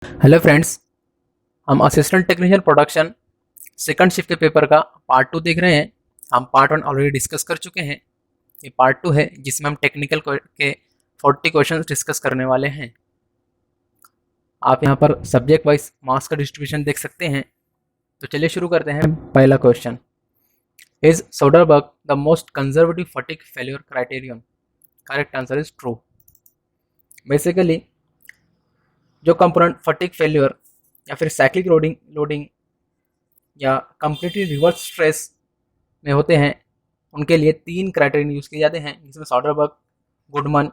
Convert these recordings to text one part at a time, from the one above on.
Hello friends, हम assistant technician production second shift के paper का पार्ट 2 देख रहे हैं। हम पार्ट 1 ऑलरेडी डिस्कस कर चुके हैं। ये पार्ट 2 है जिसमें हम टेक्निकल के 40 क्वेश्चंस डिस्कस करने वाले हैं। आप यहाँ पर सब्जेक्ट वाइज मार्क्स का डिस्ट्रीब्यूशन देख सकते हैं। तो चलिए शुरू करते हैं। पहला question, is Soderbergh the most conservative fatigue failure criterion? Correct answer is true. Basically जो कंपोनेंट फटीग फेल्योर या फिर साइक्लिक लोडिंग या कंप्लीटली रिवर्स स्ट्रेस में होते हैं, उनके लिए 3 क्राइटेरियन यूज़ किए जाते हैं, जिसमें सोडरबर्ग, गुडमन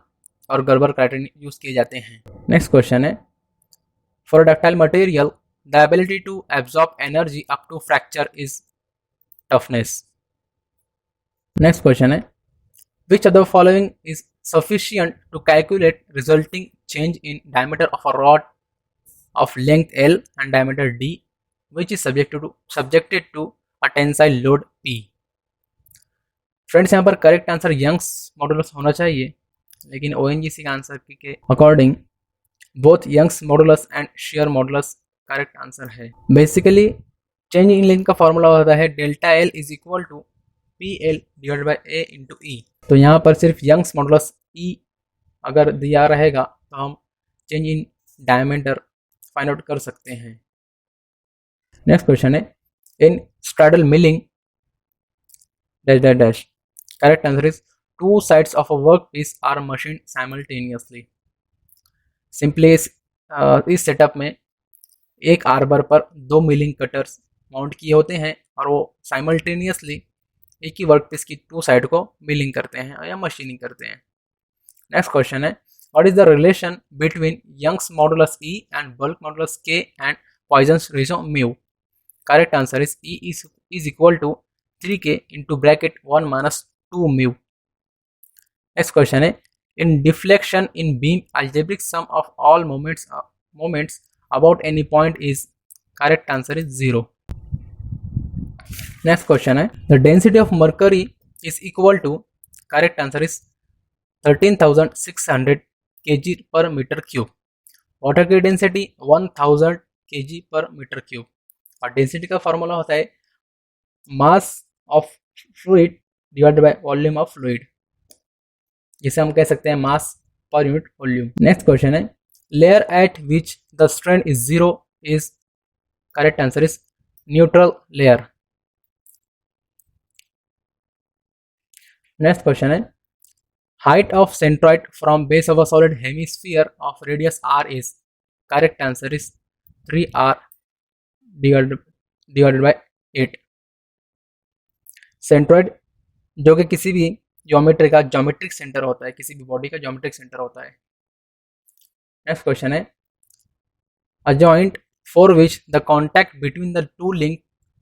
और गर्बर क्राइटेरियन यूज़ किए जाते हैं। नेक्स्ट क्वेश्चन है, for ductile material the ability to absorb energy up to fracture is toughness. Next question है, which of the following is sufficient to calculate resulting change in diameter of a rod of length L and diameter D, which is subjected to a tensile load P? Friends, यहाँ पर correct answer Young's modulus होना चाहिए, लेकिन ONGC का answer के according both Young's modulus and shear modulus correct answer है। Basically change in length का formula होता है delta L is equal to P L divide by A into E. तो यहाँ पर सिर्फ यंग्स मॉडुलस ई अगर दिया रहेगा तो हम change in diameter find out कर सकते हैं। नेक्स्ट क्वेश्चन है, in straddle milling dash dash dash, correct answer is 2 sides of a work piece are machine simultaneously. Simply इस सेटअप में एक आर्बर पर 2 मिलिंग कटर्स माउंट किए होते हैं और वो साइमल्टेनियसली एक ही वर्क पीस की 2 साइड को मिलिंग करते हैं या मशीनिंग करते हैं। नेक्स्ट क्वेश्चन है, what is the relation between Young's modulus E and bulk modulus K and Poisson's ratio mu? Correct answer is E is equal to 3k into bracket 1 minus 2 mu. Next question है, in deflection in beam algebraic sum of all moments about any point is? Correct answer is 0। Next question है, the density of mercury is equal to, correct answer is 13,600 kg per metre cube. Water की density 1000 kg per metre cube और density का formula होता है mass of fluid divided by volume of fluid, जिसे हम कह सकते हैं mass per unit volume. Next question है, layer at which the strain is 0 is? Correct answer is neutral layer. Next question है, height of centroid from base of a solid hemisphere of radius r is? correct answer is 3r divided by 8। Centroid जो कि किसी भी geometry का geometric centre होता है, किसी भी बॉडी का ज्योमेट्रिक सेंटर होता है। नेक्स्ट क्वेश्चन है, a joint for which the contact between the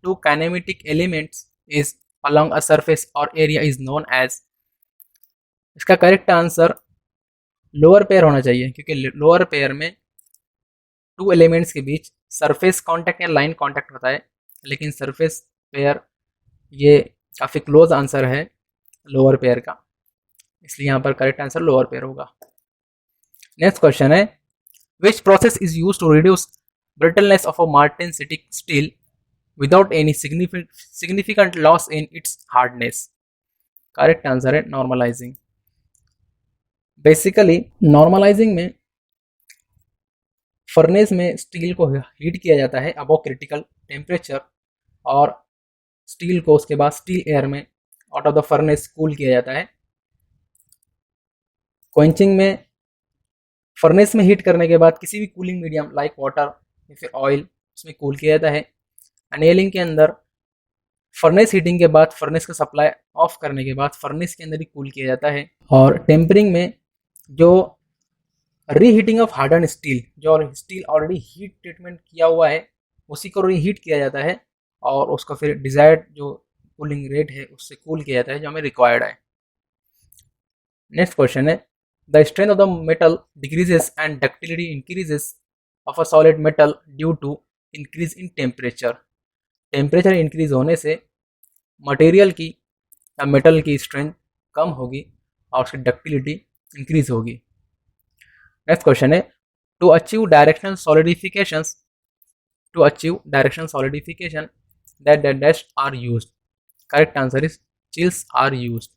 two kinematic elements is along a surface or area is known as? इसका करेक्ट आंसर लोअर पेयर होना चाहिए, क्योंकि लोअर पेयर में 2 elements के बीच surface contact या line contact होता है, लेकिन सरफेस पेयर ये काफ़ी क्लोज आंसर है लोअर पेयर का, इसलिए यहाँ पर करेक्ट आंसर लोअर पेयर होगा। नेक्स्ट क्वेश्चन है, which process is use to reduce brittleness of a martensitic steel without any significant loss in its hardness? Correct answer है नॉर्मलाइजिंग। बेसिकली नॉर्मलाइजिंग में furnace में steel को heat किया जाता है above critical temperature, और steel को उसके बाद स्टील एयर में out of the furnace cool किया जाता है। क्वेंचिंग में फर्नेस में हीट करने के बाद किसी भी कूलिंग मीडियम लाइक वाटर या फिर ऑयल उसमें कूल किया जाता है। अनेलिंग के अंदर फर्नेस हीटिंग के बाद फर्नेस का सप्लाई ऑफ करने के बाद फर्नेस के अंदर ही कूल किया जाता है। और टेम्परिंग में जो रीहीटिंग ऑफ हार्डन स्टील, जो स्टील ऑलरेडी हीट ट्रीटमेंट किया हुआ है उसी को रीहीट किया जाता है और उसको फिर डिजायर्ड जो कूलिंग रेट है उससे कूल किया जाता है जो हमें रिक्वायर्ड है। नेक्स्ट क्वेश्चन है, the strength of the metal decreases and ductility increases of a solid metal due to increase in temperature. Temperature increase होने से मटेरियल की या मेटल की स्ट्रेंथ कम होगी और उसकी डक्टिलिटी इंक्रीज होगी। नेक्स्ट क्वेश्चन है, to achieve directional solidifications to achieve directional solidification that dash are used. Correct answer is chills are used.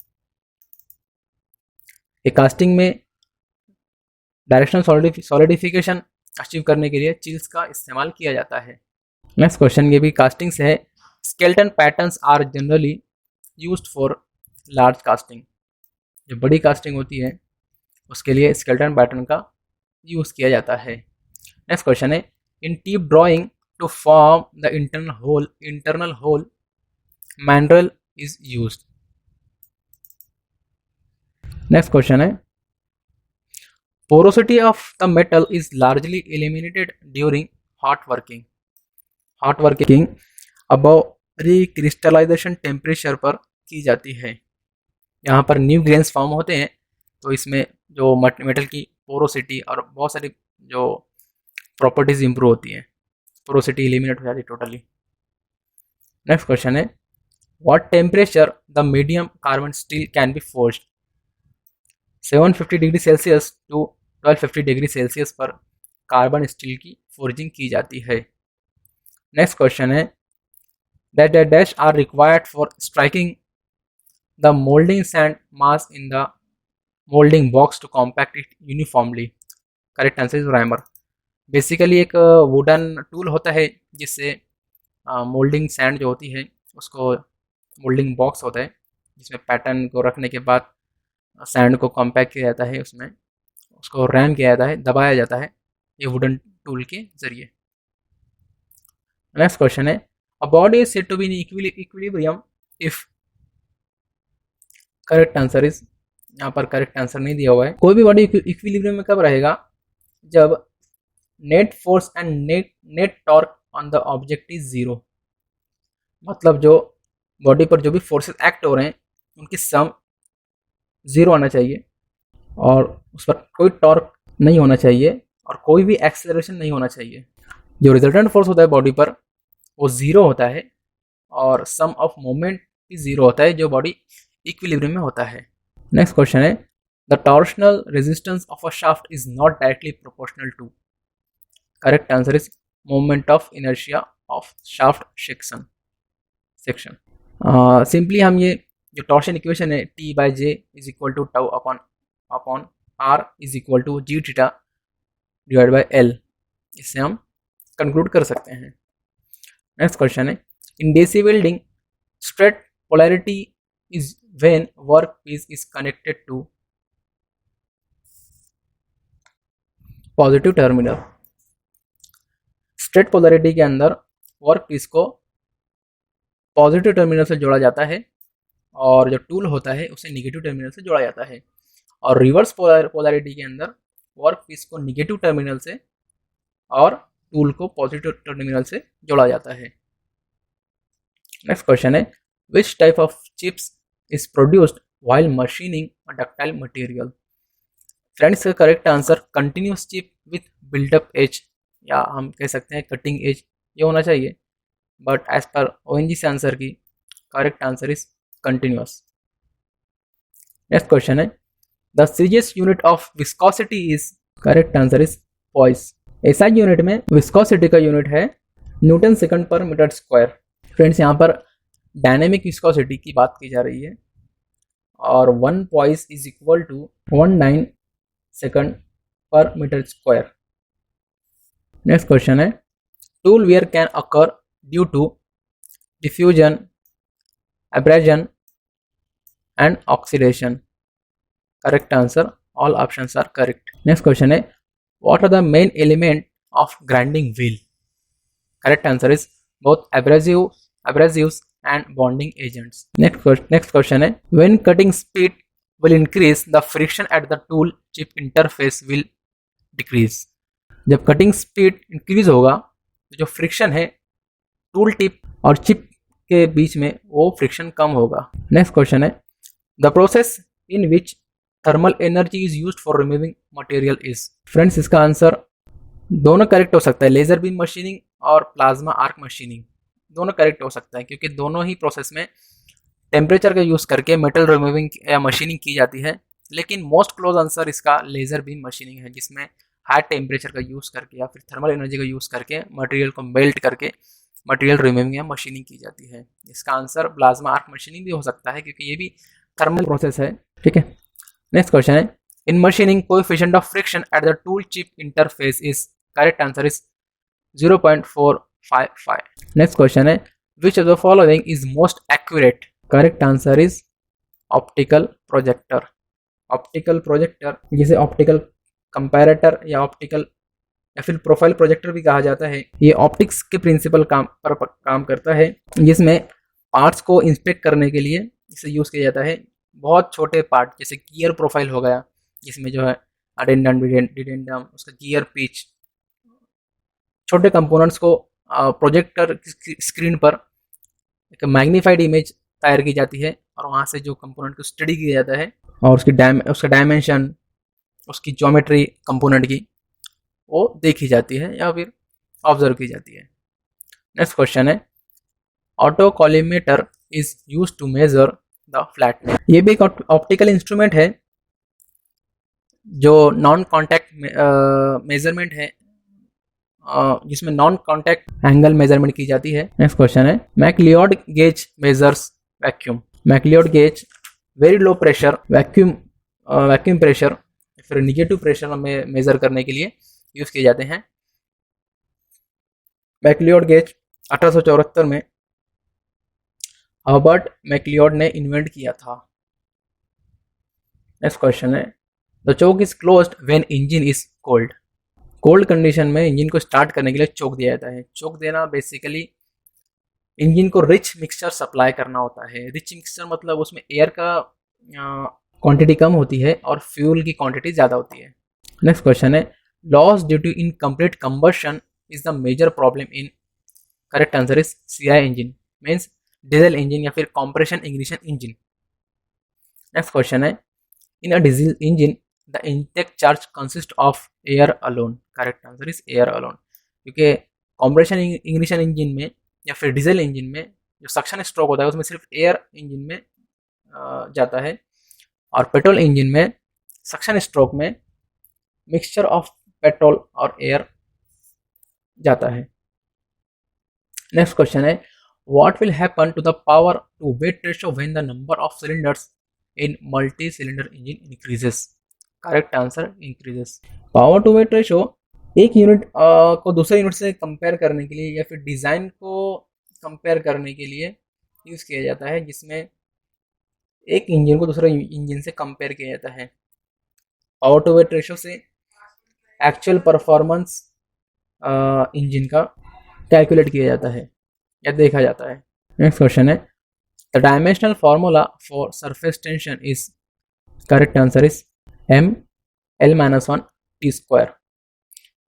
एक कास्टिंग में डायरेक्शनल सॉलिडिफिकेशन अचीव करने के लिए चिल्स का इस्तेमाल किया जाता है। नेक्स्ट क्वेश्चन ये भी कास्टिंग से है। Skeleton patterns are generally used for large casting. जो बड़ी कास्टिंग होती है उसके लिए स्केलेटन पैटर्न का यूज़ किया जाता है। नेक्स्ट क्वेश्चन है इन टीप drawing to form the internal hole mandrel is used. Next question है porosity of the metal is largely eliminated during hot working. hot working above recrystallization temperature पर की जाती है। यहाँ पर न्यू ग्रेन्स फॉर्म होते हैं तो इसमें जो मेटल की पोरोसिटी और बहुत सारी जो प्रॉपर्टीज इंप्रूव होती हैं, पोरोसिटी एलिमिनेट हो जाती है टोटली। नेक्स्ट क्वेश्चन है what temperature the medium carbon steel can be forged. 750 degree Celsius to 1250 degree Celsius पर कार्बन स्टील की फोर्जिंग की जाती है। नेक्स्ट क्वेश्चन है that the dash are required for striking the moulding sand mass in the moulding box to compact it uniformly. Correct answer is rammer. Basically एक wooden tool होता है जिससे moulding sand जो होती है उसको, मोल्डिंग बॉक्स होता है जिसमें पैटर्न को रखने के बाद सैंड को कॉम्पैक्ट किया जाता है, उसमें उसको रैम किया जाता है, दबाया जाता है ये वुडन टूल के जरिए। नेक्स्ट क्वेश्चन है a body is said to be in equilibrium if. Correct answer is, यहाँ पर करेक्ट आंसर नहीं दिया हुआ है। कोई भी बॉडी इक्विलिब्रियम में कब रहेगा जब net force and net torque on the object is zero. मतलब जो बॉडी पर जो भी फोर्सेस एक्ट हो रहे हैं उनकी सम जीरो आना चाहिए और उस पर कोई टॉर्क नहीं होना चाहिए और कोई भी एक्सेलरेशन नहीं होना चाहिए। जो रिजल्टेंट फोर्स होता है बॉडी पर वो जीरो होता है और सम ऑफ मोमेंट भी जीरो होता है जो बॉडी इक्विलिब्रियम में होता है। नेक्स्ट क्वेश्चन है the torsional resistance of a shaft is not directly proportional to. Correct answer is moment of inertia of shaft section. Simply हम ये जो टॉर्शन इक्वेशन है T by J is equal to tau upon R is equal to G theta divide by L, इससे हम conclude कर सकते हैं। Next question है in DC welding straight polarity is when work piece is connected to positive terminal. Straight polarity के अंदर work piece को positive terminal से जोड़ा जाता है और जो टूल होता है उसे निगेटिव टर्मिनल से जोड़ा जाता है, और रिवर्स पोलैरिटी के अंदर वर्क पीस को निगेटिव टर्मिनल से और टूल को पॉजिटिव टर्मिनल से जोड़ा जाता है। नेक्स्ट क्वेश्चन है which type of chips is produced while machining a ductile material. Friends का correct answer continuous chip with build up edge, या हम कह सकते हैं कटिंग एज, ये होना चाहिए, but as per ONGC answer की correct answer is continuous. Next question है the CGS unit of viscosity is. Correct answer is poise. SI unit में विस्कोसिटी का यूनिट है न्यूटन सेकंड पर मीटर स्क्वायर। फ्रेंड्स यहाँ पर डायनेमिक विस्कोसिटी की बात की जा रही है और 1 poise is equal to 19 second पर मीटर स्क्वायर। नेक्स्ट क्वेश्चन है tool wear can occur due to diffusion, abrasion and oxidation. Correct answer, all options are correct. Next question है what are the main element of grinding wheel? Correct answer is both abrasives and bonding agents. Next question है when cutting speed will increase, the friction at the tool chip interface will decrease. जब cutting speed increase होगा तो जो friction है tool tip और chip के बीच में वो फ्रिक्शन कम होगा। नेक्स्ट क्वेश्चन है the process in which thermal energy is used for removing material is. Friends इसका आंसर दोनों करेक्ट हो सकता है, लेजर बीम मशीनिंग और प्लाज्मा आर्क मशीनिंग दोनों करेक्ट हो सकता है क्योंकि दोनों ही प्रोसेस में टेम्परेचर का यूज़ करके मेटल रिमूविंग या मशीनिंग की जाती है, लेकिन मोस्ट क्लोज आंसर इसका लेजर बीम मशीनिंग है जिसमें हाई टेम्परेचर का यूज़ करके या फिर थर्मल एनर्जी का यूज़ करके मटेरियल को मेल्ट करके मटेरियल रिमूविंग या मशीनिंग की जाती है। इसका आंसर प्लाज्मा आर्क मशीनिंग भी हो सकता है, क्योंकि ये भी थर्मल प्रोसेस है। ठीक है, नेक्स्ट क्वेश्चन है, in machining coefficient of friction at the tool chip interface is, correct answer is 0.455। Next question है, which of the following is most accurate, correct answer is optical projector. Optical projector, जिसे optical comparator या optical या फिर profile projector भी कहा जाता है, ये ऑप्टिक्स के प्रिंसिपल काम करता है, जिसमें पार्ट्स को इंस्पेक्ट करने के लिए इसे यूज़ किया जाता है। बहुत छोटे पार्ट जैसे गियर प्रोफाइल हो गया, जिसमें जो है अडेंडम डिडेंडम, उसका गियर पिच, छोटे कंपोनेंट्स को प्रोजेक्टर स्क्रीन पर एक मैग्नीफाइड इमेज तैयार की जाती है और वहाँ से जो कंपोनेंट को स्टडी किया जाता है और उसका डायमेंशन, उसकी ज्योमेट्री कंपोनेंट की वो देखी जाती है या फिर ऑब्जर्व की जाती है। नेक्स्ट क्वेश्चन है, autocollimator is use to measure the flatness. ये भी एक ऑप्टिकल इंस्ट्रूमेंट है जो नॉन कॉन्टैक्ट मेजरमेंट है, जिसमें नॉन कॉन्टैक्ट एंगल मेजरमेंट की जाती है। नेक्स्ट क्वेश्चन है, McLeod gauge measures vacuum. McLeod gauge very low pressure vacuum pressure फिर निगेटिव प्रेशर में मेजर करने के लिए यूज किए जाते हैं। मैक्लियोड गेज 1874 में हर्बर्ट मैक्लियोड ने इन्वेंट किया था। नेक्स्ट क्वेश्चन है, the choke is closed when engine is cold. Cold condition में इंजन को स्टार्ट करने के लिए चोक दिया जाता है। चोक देना बेसिकली इंजन को रिच मिक्सचर सप्लाई करना होता है। रिच मिक्सचर मतलब उसमें एयर का क्वांटिटी कम होती है और फ्यूल की क्वांटिटी ज़्यादा होती है। नेक्स्ट क्वेश्चन है, loss due to incomplete combustion is the major problem in, correct answer is CI engine, means diesel engine या फिर compression ignition engine. Next question है, in a diesel engine the intake charge consist of air alone, correct answer is air alone, क्योंकि compression ignition engine में या फिर diesel engine में जो suction stroke होता है उसमें सिर्फ एयर इंजन में जाता है और पेट्रोल इंजन में सक्शन स्ट्रोक में मिक्सचर ऑफ पेट्रोल और एयर जाता है। नेक्स्ट क्वेश्चन है, what will happen to the power to weight ratio when the number of cylinders in multi cylinder engine increases, correct answer increases. Power to weight ratio एक unit को दूसरे unit से compare करने के लिए या फिर डिज़ाइन को कंपेयर करने के लिए यूज़ किया जाता है, जिसमें एक इंजन को दूसरे इंजन से कंपेयर किया जाता है। पावर टू वेट रेशियो से एक्चुअल परफॉर्मेंस इंजन का कैलकुलेट किया जाता है या देखा जाता है। नेक्स्ट क्वेश्चन है, the dimensional formula for surface tension is, correct answer is ML-1T²।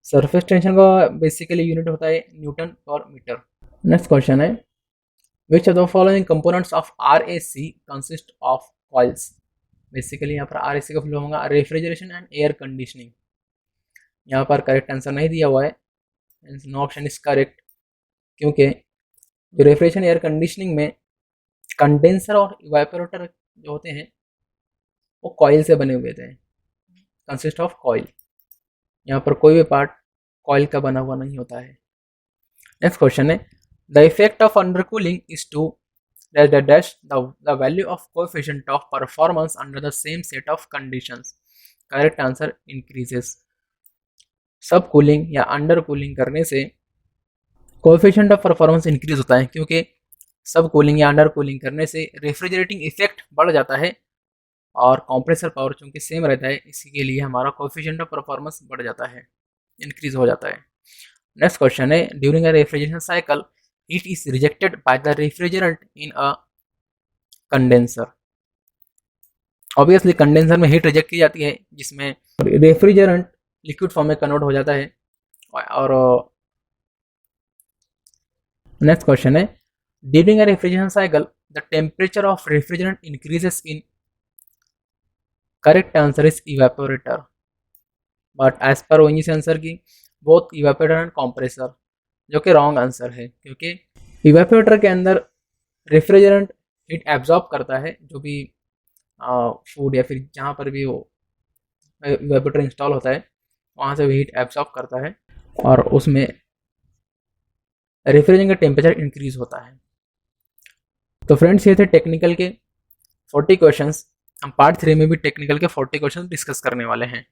Surface tension का बेसिकली यूनिट होता है न्यूटन पर मीटर। नेक्स्ट क्वेश्चन है, which of the following components of RAC consist of coils. Basically यहाँ पर RAC का full होगा refrigeration and air conditioning. यहाँ पर करेक्ट आंसर नहीं दिया हुआ है, नो ऑप्शन इज करेक्ट, क्योंकि जो रेफ्रिजरेशन एयर कंडीशनिंग में कंडेंसर और इवेपोरेटर जो होते हैं वो कॉइल से बने हुए थे, कंसिस्ट ऑफ कॉइल। यहाँ पर कोई भी पार्ट कॉइल का बना हुआ नहीं होता है। नेक्स्ट क्वेश्चन है, the effect of undercooling is to dash the value of coefficient of performance under the same set of conditions, correct answer increases. Subcooling या अंडर कूलिंग करने से कोएफिशिएंट ऑफ परफॉर्मेंस इंक्रीज होता है, क्योंकि सब cooling या undercooling करने से रेफ्रिजरेटिंग इफेक्ट बढ़ जाता है और कंप्रेसर पावर चूंकि सेम रहता है, इसी के लिए हमारा कोएफिशिएंट ऑफ परफॉर्मेंस बढ़ जाता है, इंक्रीज हो जाता है। नेक्स्ट क्वेश्चन है, during a refrigeration cycle heat is rejected by the refrigerant in a condenser. Obviously condenser में हीट रिजेक्ट की जाती है, जिसमें रेफ्रिजरेंट लिक्विड फॉर्म में कन्वर्ट हो जाता है। और नेक्स्ट क्वेश्चन है, during a refrigeration cycle the temperature of refrigerant increases in, correct answer is evaporator, but as per ONGC से आंसर की बोथ इवेपोरेटर एंड कंप्रेसर, जो कि रॉन्ग आंसर है, क्योंकि इवेपोरेटर के अंदर रेफ्रिजरेंट हीट एब्जॉर्ब करता है, जो भी फूड या फिर जहाँ पर भी वो इवेपोरेटर इंस्टॉल होता है वहाँ से हीट एब्सॉर्ब करता है और उसमें रेफ्रिजरेशन का टेम्परेचर इंक्रीज होता है। तो फ्रेंड्स ये थे टेक्निकल के 40 क्वेश्चंस। हम पार्ट 3 में भी टेक्निकल के 40 क्वेश्चंस डिस्कस करने वाले हैं।